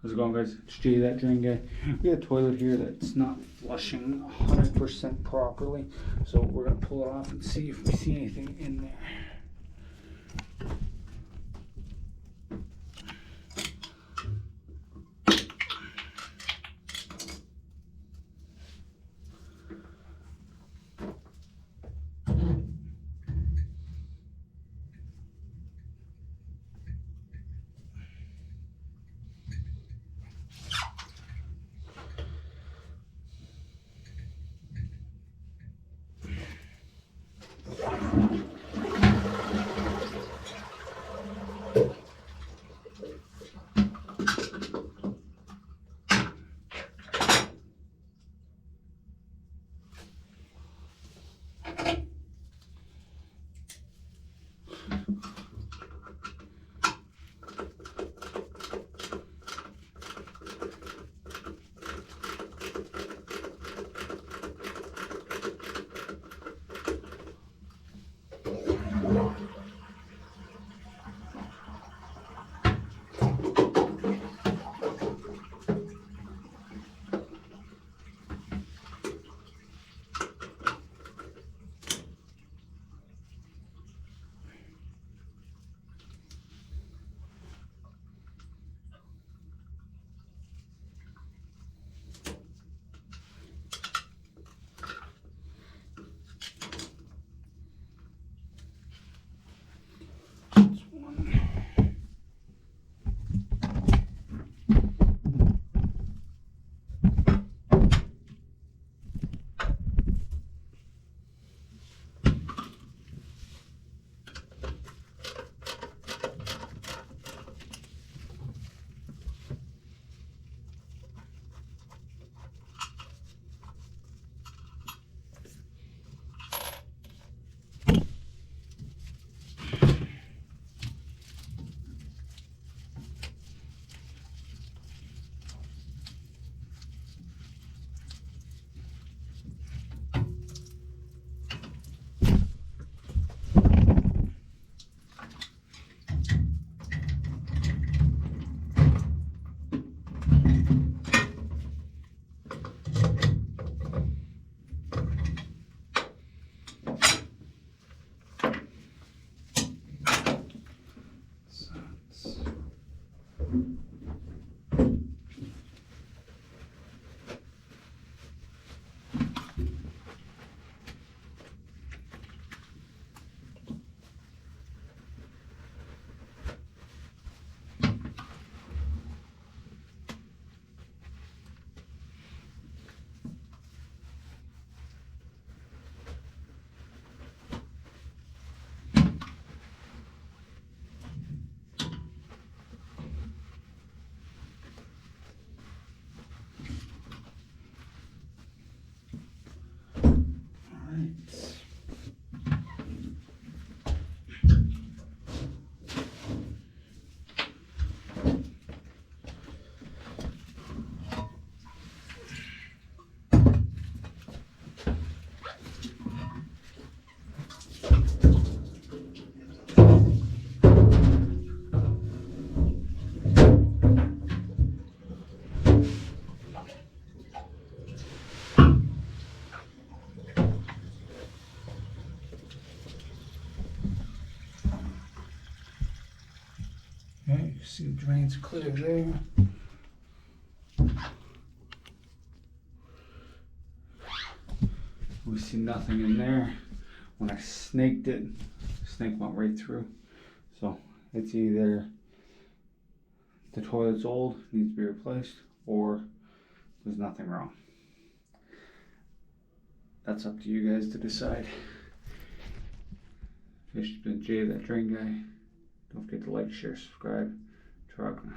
How's it going, guys? It's Jay, that drain guy. We got a toilet here that's not flushing 100% properly, so we're gonna pull it off and see if we see anything in there. Okay, you see the drain's clear there. We see nothing in there. When I snaked it, the snake went right through. So it's either the toilet's old, needs to be replaced, or there's nothing wrong. That's up to you guys to decide. This has been Jay, that drain guy. Don't forget to like, share, subscribe. Truck.